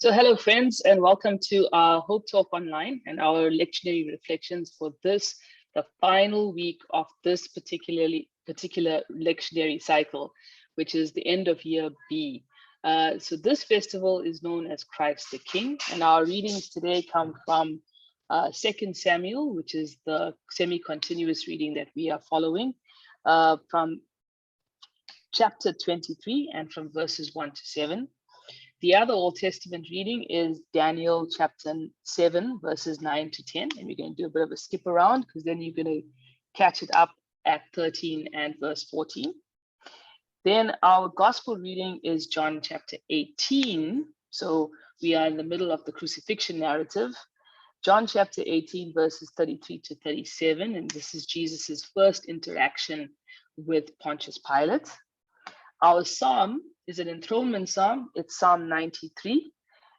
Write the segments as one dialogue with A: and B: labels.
A: So hello friends, and welcome to our Hope Talk Online and our lectionary reflections for this, the final week of this particular lectionary cycle, which is the end of year B. So this festival is known as Christ the King, and our readings today come from 2 Samuel, which is the semi-continuous reading that we are following, from chapter 23 and from verses 1 to 7. The other Old Testament reading is Daniel chapter 7, verses 9 to 10. And we're going to do a bit of a skip around because then you're going to catch it up at 13 and verse 14. Then our gospel reading is John chapter 18. So we are in the middle of the crucifixion narrative. John chapter 18, verses 33 to 37. And this is Jesus's first interaction with Pontius Pilate. Our psalm is an enthronement psalm. It's Psalm 93.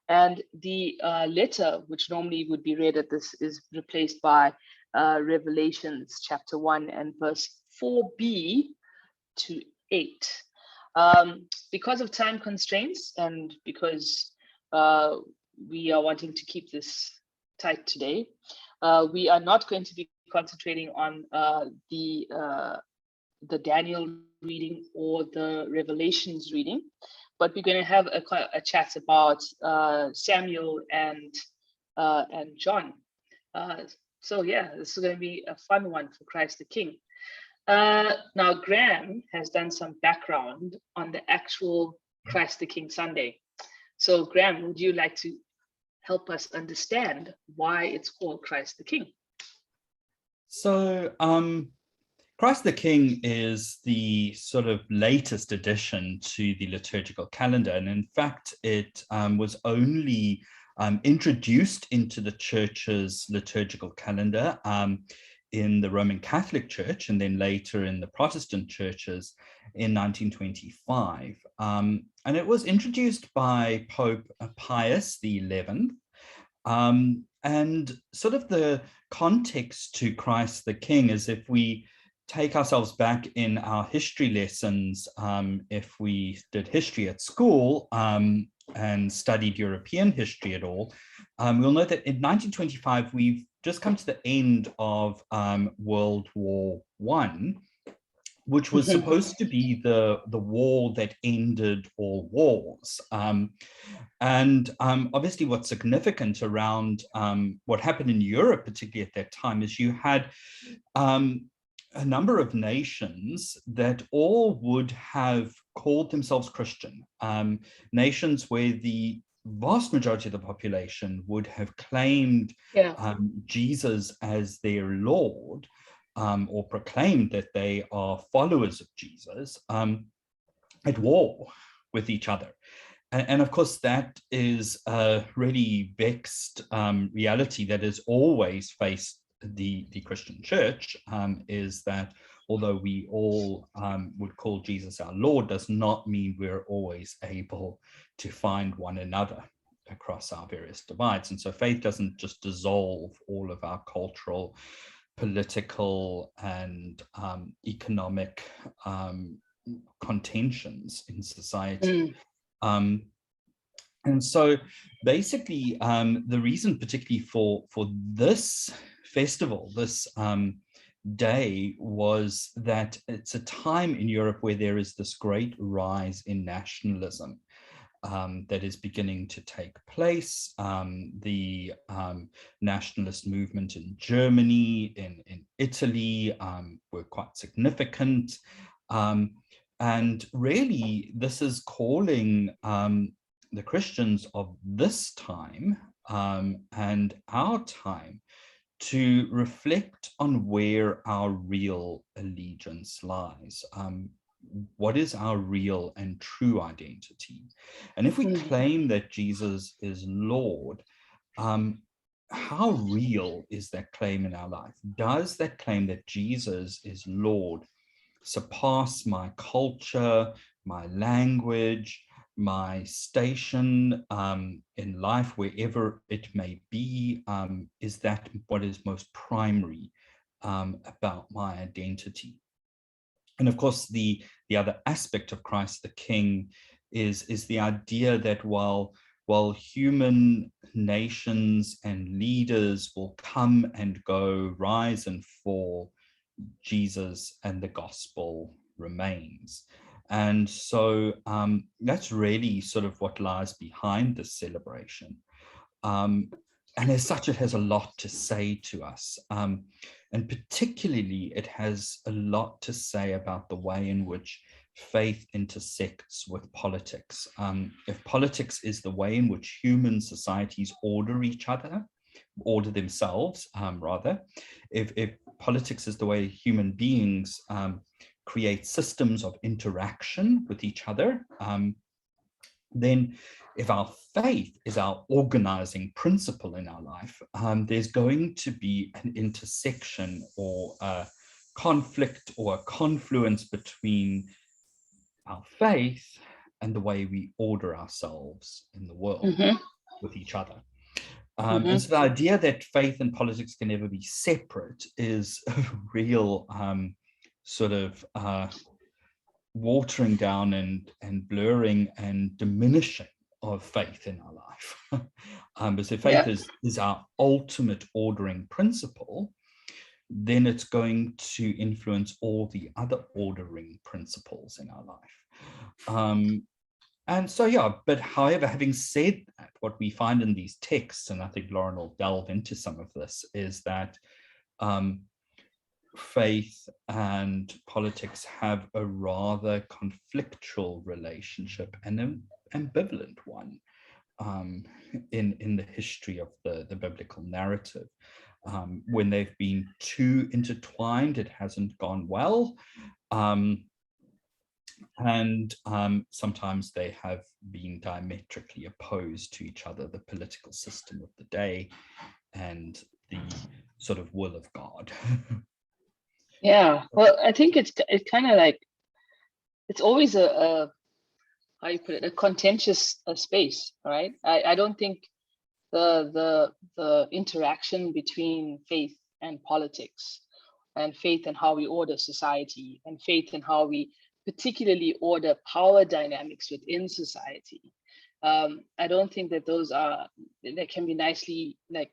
A: And the letter, which normally would be read at this, is replaced by Revelations chapter 1 and verse 4b to 8. Because of time constraints and because we are wanting to keep this tight today, we are not going to be concentrating on the Daniel reading or the Revelations reading, but we're going to have a chat about Samuel and John. So yeah, this is going to be a fun one for Christ the King. Now Graham has done some background on the actual Christ the King Sunday. So Graham, would you like to help us understand why it's called Christ the King?
B: So Christ the King is the sort of latest addition to the liturgical calendar. And in fact, it was only introduced into the church's liturgical calendar in the Roman Catholic Church and then later in the Protestant churches in 1925. And it was introduced by Pope Pius XI. And sort of the context to Christ the King is, if we take ourselves back in our history lessons, if we did history at school and studied European history at all, we'll know that in 1925, we've just come to the end of World War I, which was supposed to be the war that ended all wars. And obviously what's significant around what happened in Europe, particularly at that time, is you had a number of nations that all would have called themselves Christian, nations where the vast majority of the population would have claimed Jesus as their Lord, or proclaimed that they are followers of Jesus, at war with each other. And of course, that is a really vexed reality that has always faced the Christian church, is that although we all would call Jesus our Lord, does not mean we're always able to find one another across our various divides. And so faith doesn't just dissolve all of our cultural, political, and economic contentions in society. And so basically, the reason particularly for this festival, this day, was that it's a time in Europe where there is this great rise in nationalism that is beginning to take place. The nationalist movement in Germany, in Italy, were quite significant. And really, this is calling the Christians of this time and our time to reflect on where our real allegiance lies. What is our real and true identity? And if we claim that Jesus is Lord, how real is that claim in our life? Does that claim that Jesus is Lord surpass my culture, my language, my station in life, wherever it may be? Is that what is most primary about my identity? And of course, the other aspect of Christ the King is the idea that while while human nations and leaders will come and go, rise and fall, Jesus and the gospel remains. And so that's really sort of what lies behind this celebration. And as such, it has a lot to say to us. And particularly, it has a lot to say about the way in which faith intersects with politics. If politics is the way in which human societies order each other, order themselves, rather, if politics is the way human beings create systems of interaction with each other, then if our faith is our organizing principle in our life, there's going to be an intersection or a conflict or a confluence between our faith and the way we order ourselves in the world with each other. And so the idea that faith and politics can never be separate is a real sort of watering down and blurring and diminishing of faith in our life. But if faith is our ultimate ordering principle, then it's going to influence all the other ordering principles in our life. And so, yeah, but however, having said that, what we find in these texts, and I think Lauren will delve into some of this, is that faith and politics have a rather conflictual relationship, and an ambivalent one in the history of the biblical narrative. When they've been too intertwined, it hasn't gone well. And sometimes they have been diametrically opposed to each other, the political system of the day and the sort of will of God.
A: Yeah, well, I think it's kind of like, it's always a how you put it, a contentious space, right? I don't think the interaction between faith and politics, and faith and how we order society, and faith and how we particularly order power dynamics within society. I don't think that those are, that can be nicely, like,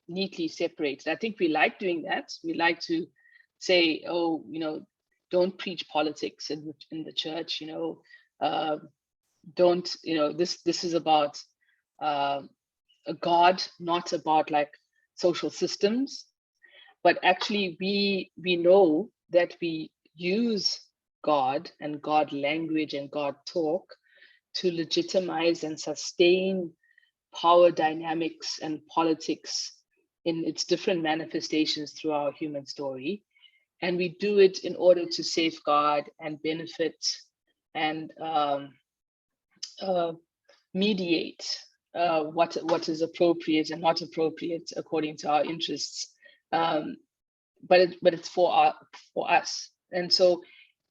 A: neatly separated. I think we like doing that. We like to say, oh, don't preach politics in the church, don't, this is about a God, not about like social systems. But actually we know that we use God and God language and God talk to legitimize and sustain power dynamics and politics in its different manifestations through our human story. And we do it in order to safeguard and benefit and mediate what is appropriate and not appropriate according to our interests. But it's for us. And so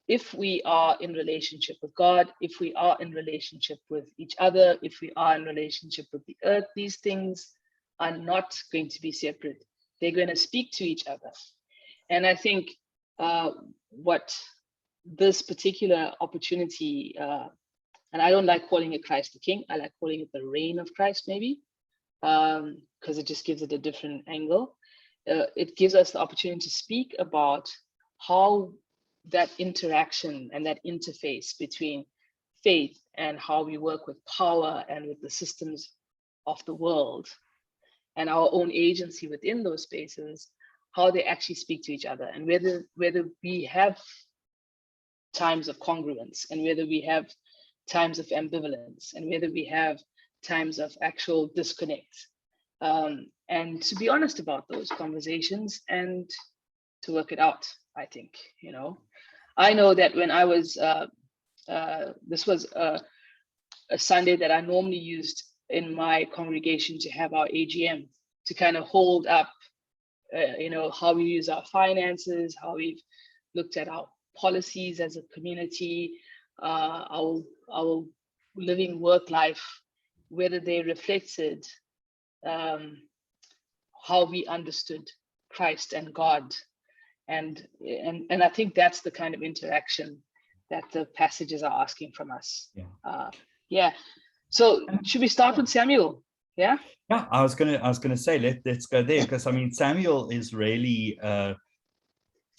A: if we are in relationship with God, if we are in relationship with each other, if we are in relationship with the earth, these things are not going to be separate. They're going to speak to each other. And I think what this particular opportunity, and I don't like calling it Christ the King, I like calling it the reign of Christ, maybe, because it just gives it a different angle. It gives us the opportunity to speak about how that interaction and that interface between faith and how we work with power and with the systems of the world and our own agency within those spaces, how they actually speak to each other, and whether we have times of congruence, and whether we have times of ambivalence, and whether we have times of actual disconnect. And to be honest about those conversations and to work it out, I think, I know that when I was, this was a Sunday that I normally used in my congregation to have our AGM, to kind of hold up, how we use our finances, how we've looked at our policies as a community, our living work life, whether they reflected how we understood Christ and God. And I think that's the kind of interaction that the passages are asking from us.
B: Yeah.
A: So should we start with Samuel? Yeah.
B: Yeah, I was gonna say let's go there, because I mean Samuel is really a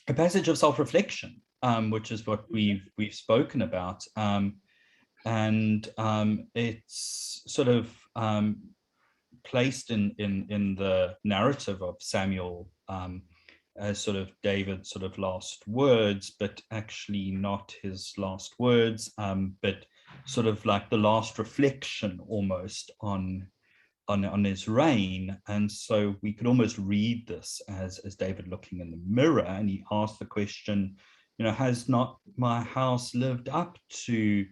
B: passage of self-reflection, which is what we've spoken about, and it's sort of placed in the narrative of Samuel as sort of David's sort of last words, but actually not his last words, but sort of like the last reflection almost on his reign. And so we could almost read this as David looking in the mirror, and he asked the question, has not my house lived up to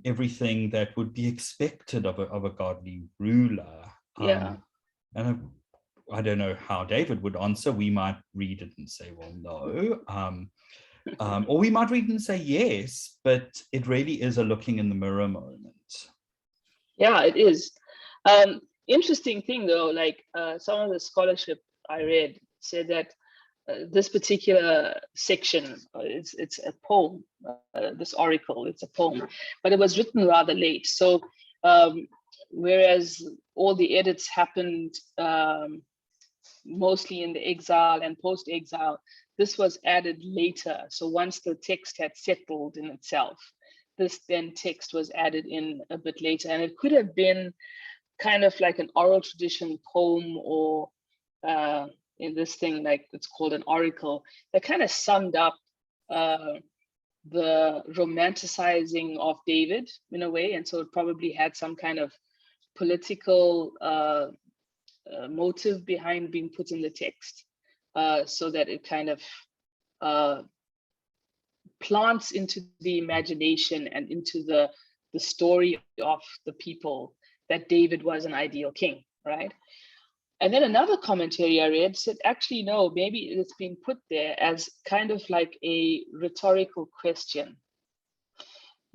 B: everything that would be expected of a godly ruler?
A: Yeah.
B: And I don't know how David would answer. We might read it and say, well, no. Or we might read it and say yes, but it really is a looking in the mirror moment.
A: Yeah, it is. Interesting thing though, like some of the scholarship I read said that this particular section, it's a poem, this oracle, it's a poem, but it was written rather late. So whereas all the edits happened mostly in the exile and post-exile, this was added later. So once the text had settled in itself, this then text was added in a bit later. And it could have been kind of like an oral tradition poem, or in this thing, like it's called an oracle, that kind of summed up the romanticizing of David in a way. And so it probably had some kind of political motive behind being put in the text, so that it kind of plants into the imagination and into the story of the people that David was an ideal king, right? And then another commentary I read said, actually, no, maybe it's been put there as kind of like a rhetorical question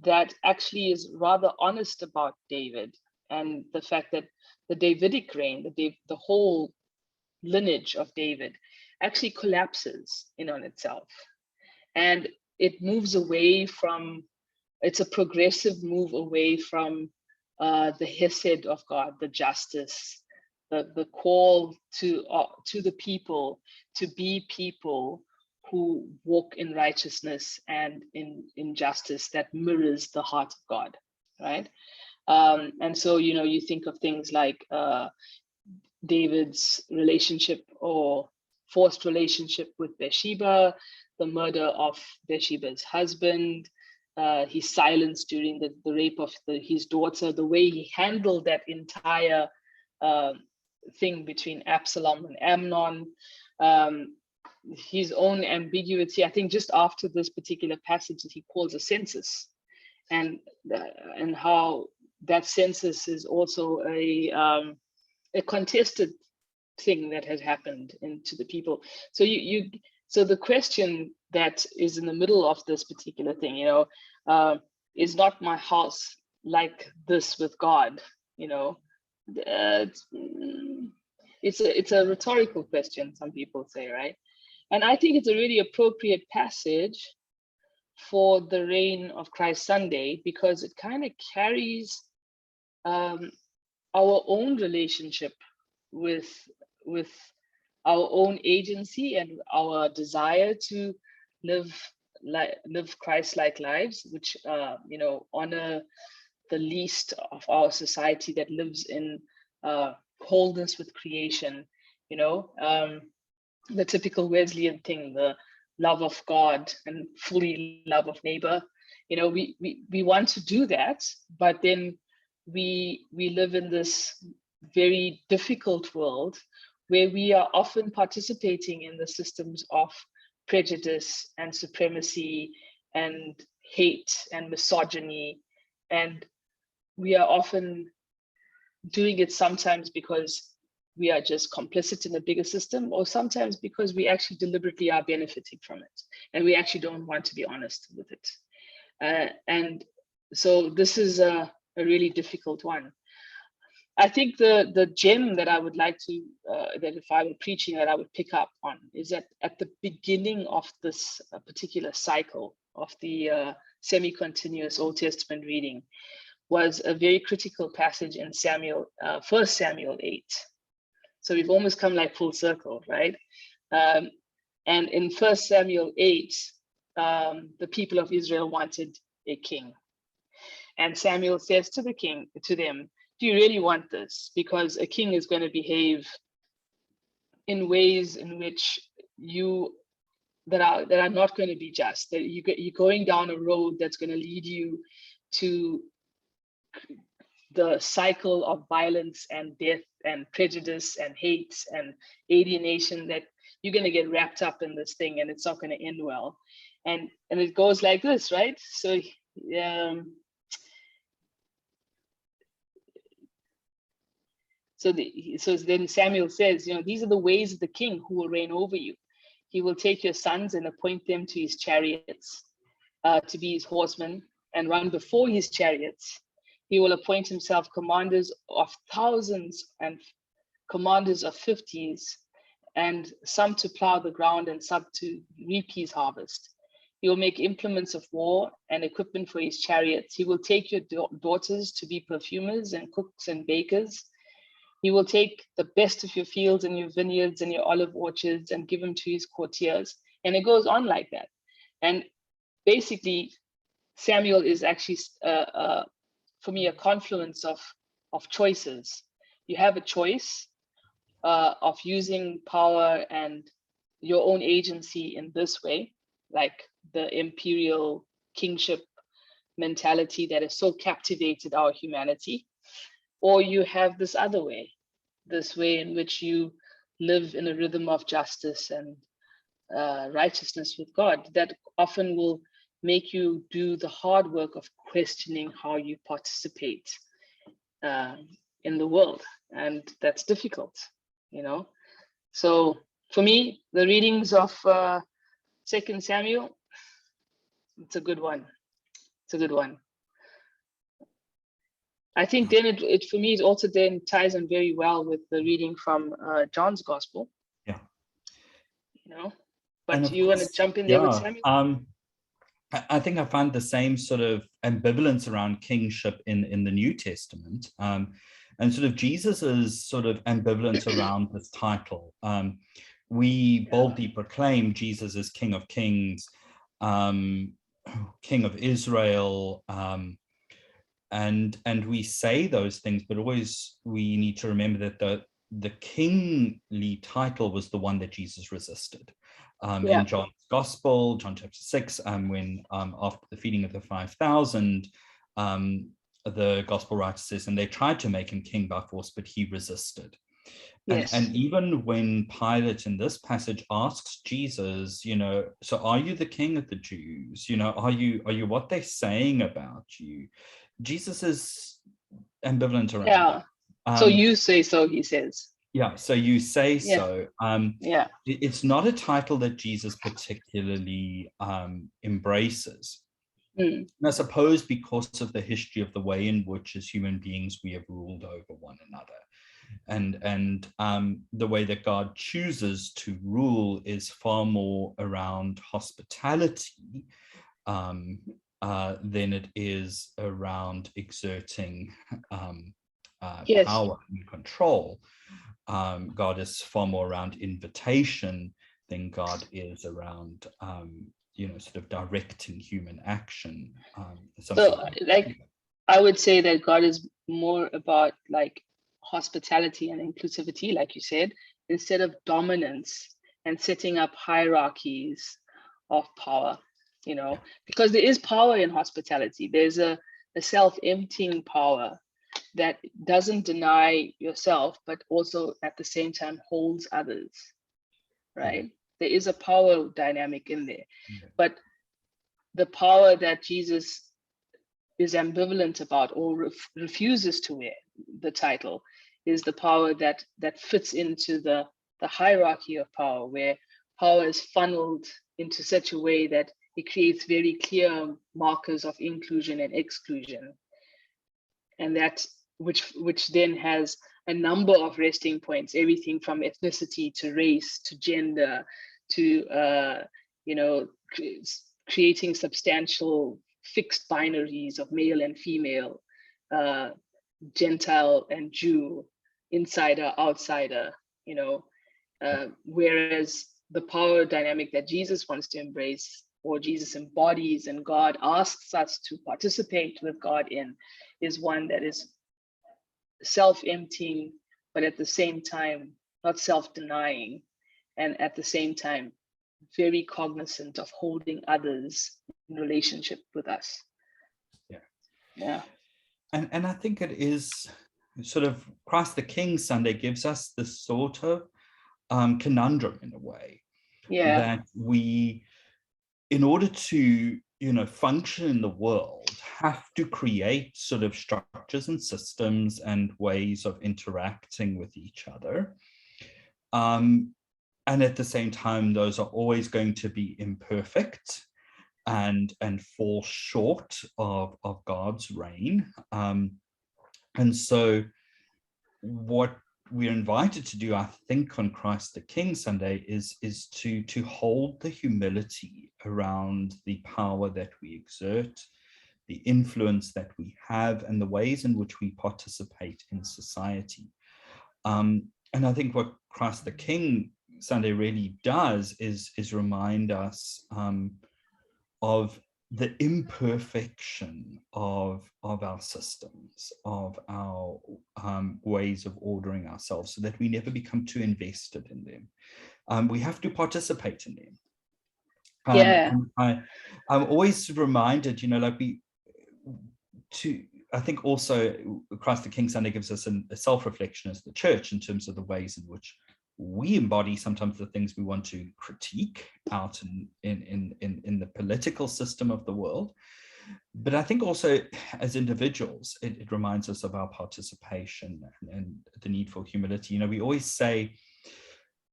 A: that actually is rather honest about David, and the fact that the Davidic reign, the whole lineage of David, actually collapses in on itself. And it moves away from, it's a progressive move away from the hesed of God, the justice, the call to the people to be people who walk in righteousness and in justice that mirrors the heart of God, right? And so, you think of things like David's relationship or forced relationship with Bathsheba, the murder of Bathsheba's husband, his silence during the rape of his daughter, the way he handled that entire thing between Absalom and Amnon, his own ambiguity. I think just after this particular passage that he calls a census, and how that census is also a contested thing that has happened into the people. So so the question that is in the middle of this particular thing, is not my house like this with God? It's a rhetorical question, some people say, right? And I think it's a really appropriate passage for the reign of Christ Sunday, because it kind of carries our own relationship with our own agency and our desire to live Christ-like lives, which honor the least of our society that lives in wholeness with creation. The typical Wesleyan thing, the love of God and fully love of neighbor. We want to do that, but then we live in this very difficult world where we are often participating in the systems of prejudice and supremacy and hate and misogyny. And we are often doing it sometimes because we are just complicit in a bigger system, or sometimes because we actually deliberately are benefiting from it and we actually don't want to be honest with it. And so this is a really difficult one. I think the gem that I would like to, that if I were preaching, that I would pick up on, is that at the beginning of this particular cycle of the semi-continuous Old Testament reading, was a very critical passage in Samuel, 1 Samuel 8. So we've almost come like full circle, right? And in 1 Samuel 8, the people of Israel wanted a king. And Samuel says to the king, to them, do you really want this? Because a king is going to behave in ways in which that are not going to be just. That you're going down a road that's going to lead you to the cycle of violence and death and prejudice and hate and alienation, that you're going to get wrapped up in this thing and it's not going to end well. And it goes like this, right? So so then Samuel says, these are the ways of the king who will reign over you. He will take your sons and appoint them to his chariots, to be his horsemen, and run before his chariots. He will appoint himself commanders of thousands and commanders of 50s, and some to plow the ground and some to reap his harvest. He will make implements of war and equipment for his chariots. He will take your daughters to be perfumers and cooks and bakers. He will take the best of your fields and your vineyards and your olive orchards and give them to his courtiers. And it goes on like that. And basically, Samuel is actually, for me, a confluence of choices. You have a choice of using power and your own agency in this way, like the imperial kingship mentality that has so captivated our humanity. Or you have this other way, this way in which you live in a rhythm of justice and righteousness with God, that often will make you do the hard work of questioning how you participate in the world. And that's difficult, So for me, the readings of 2 Samuel, it's a good one. It's a good one. I think then it for me, it also then ties in very well with the reading from John's Gospel.
B: Yeah.
A: But you want to jump in there with Samuel?
B: I think I find the same sort of ambivalence around kingship in the New Testament, and sort of Jesus's sort of ambivalence around this title. We boldly proclaim Jesus as King of Kings, King of Israel, and we say those things, but always we need to remember that the kingly title was the one that Jesus resisted. In John's Gospel, John chapter 6, when after the feeding of the 5,000, the Gospel writer says, and they tried to make him king by force, but he resisted. Yes. And even when Pilate in this passage asks Jesus, so are you the king of the Jews? Are you what they're saying about you? Jesus is ambivalent around that.
A: So you say so, he says.
B: Yeah, so you say so. It's not a title that Jesus particularly embraces. And I suppose because of the history of the way in which as human beings we have ruled over one another. And the way that God chooses to rule is far more around hospitality than it is around exerting power and control. God is far more around invitation than God is around, sort of directing human action.
A: I would say that God is more about like hospitality and inclusivity, like you said, instead of dominance and setting up hierarchies of power, because there is power in hospitality. There's a self-emptying power that doesn't deny yourself, but also at the same time holds others, right? There is a power dynamic in there. But the power that Jesus is ambivalent about or refuses to wear the title is the power that fits into the hierarchy of power, where power is funneled into such a way that it creates very clear markers of inclusion and exclusion. And that which then has a number of resting points, everything from ethnicity to race to gender to creating substantial fixed binaries of male and female, Gentile and Jew, insider, outsider, whereas the power dynamic that Jesus wants to embrace, or Jesus embodies and God asks us to participate with God in, is one that is self-emptying, but at the same time, not self-denying, and at the same time, very cognizant of holding others in relationship with us. Yeah.
B: And I think it is sort of Christ the King Sunday gives us this sort of conundrum in a way, that we, in order to function in the world, have to create sort of structures and systems and ways of interacting with each other. And at the same time, those are always going to be imperfect and fall short of God's reign. And so what we're invited to do, I think, on Christ the King Sunday is to hold the humility around the power that we exert, the influence that we have, and the ways in which we participate in society. And I think what Christ the King Sunday really does is remind us of the imperfection of our systems, of our ways of ordering ourselves, so that we never become too invested in them. We have to participate in them. And I'm always reminded, I think also Christ the King Sunday gives us a self-reflection as the church in terms of the ways in which we embody sometimes the things we want to critique out in the political system of the world. But I think also as individuals, it reminds us of our participation and the need for humility. We always say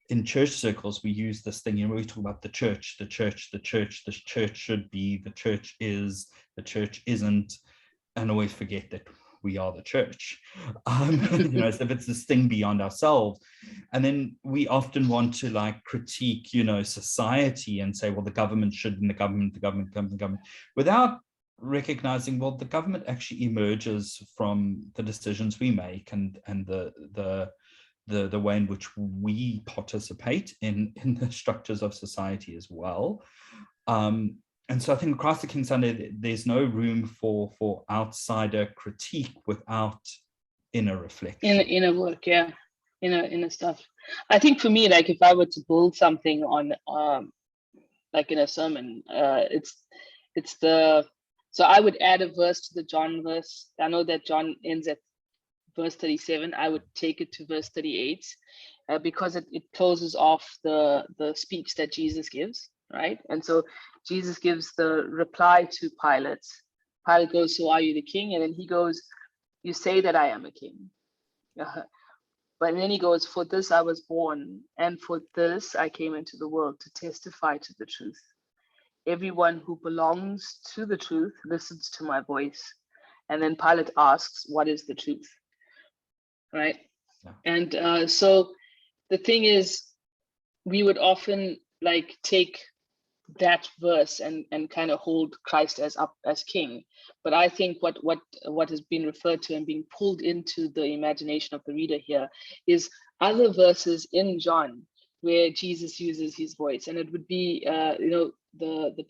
B: in church circles, we use this thing, we talk about the church should be, the church is, the church isn't, and always forget that we are the church, as if it's this thing beyond ourselves. And then we often want to critique, society and say, well, the government should, and the government, without recognizing, well, the government actually emerges from the decisions we make and the way in which we participate in the structures of society as well. And so I think across the King Sunday, there's no room for outsider critique without inner reflection.
A: Inner work, inner stuff. I think for me, if I were to build something on, in a sermon, so I would add a verse to the John verse. I know that John ends at verse 37. I would take it to verse 38 because it closes off the speech that Jesus gives. Right. And so Jesus gives the reply to Pilate. Pilate goes, so are you the king? And then he goes, you say that I am a king. But then he goes, for this I was born, and for this I came into the world, to testify to the truth. Everyone who belongs to the truth listens to my voice. And then Pilate asks, what is the truth? Right. Yeah. And so the thing is, we would often take that verse and kind of hold Christ as king. But I think what has been referred to and being pulled into the imagination of the reader here is other verses in John where Jesus uses his voice. And it would be the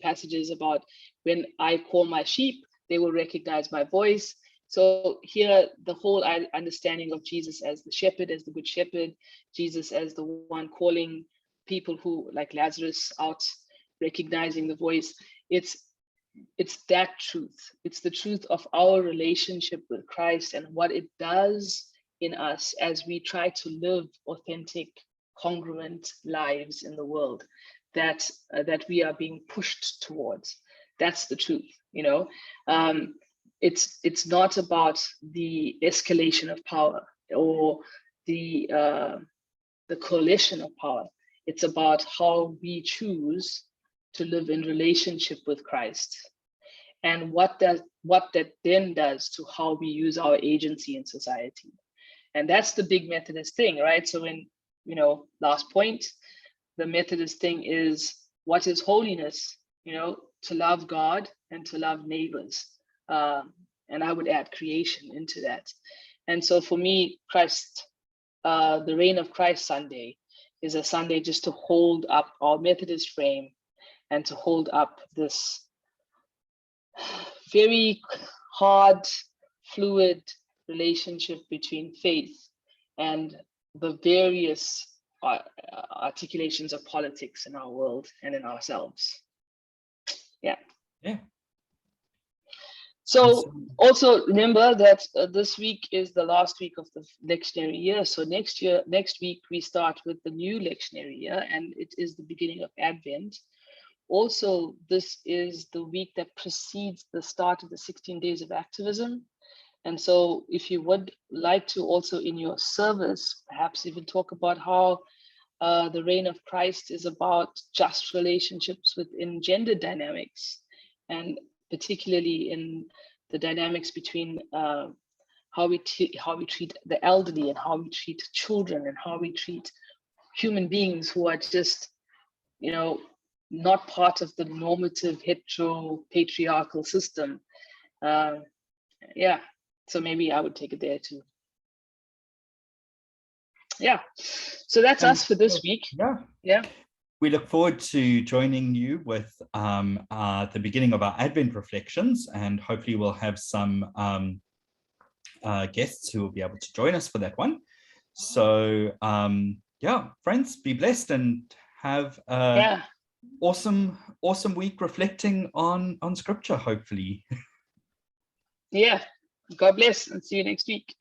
A: passages about, when I call my sheep, they will recognize my voice. So here, the whole understanding of Jesus as the shepherd, as the good shepherd, Jesus as the one calling people who, like Lazarus, out, recognizing the voice. It's that truth. It's the truth of our relationship with Christ and what it does in us as we try to live authentic, congruent lives in the world that we are being pushed towards. That's the truth. It's not about the escalation of power or the coalition of power. It's about how we choose to live in relationship with Christ, and what that then does to how we use our agency in society. And that's the big Methodist thing, right? So in, last point, the Methodist thing is, what is holiness? To love God and to love neighbors. and I would add creation into that. And so for me, the Reign of Christ Sunday is a Sunday just to hold up our Methodist frame and to hold up this very hard, fluid relationship between faith and the various articulations of politics in our world and in ourselves. Yeah. So also remember that this week is the last week of the lectionary year. So next week, we start with the new lectionary year, and it is the beginning of Advent. Also, this is the week that precedes the start of the 16 days of activism. And so if you would like to also in your service, perhaps even talk about how the reign of Christ is about just relationships within gender dynamics, and particularly in the dynamics between how we treat the elderly and how we treat children and how we treat human beings who are just, not part of the normative hetero patriarchal system. Yeah, so maybe I would take it there too. Yeah, so that's us for this week. Yeah.
B: We look forward to joining you with the beginning of our Advent reflections, and hopefully we'll have some guests who will be able to join us for that one. So yeah, friends, be blessed and have a awesome week reflecting on scripture, hopefully.
A: Yeah, God bless and see you next week.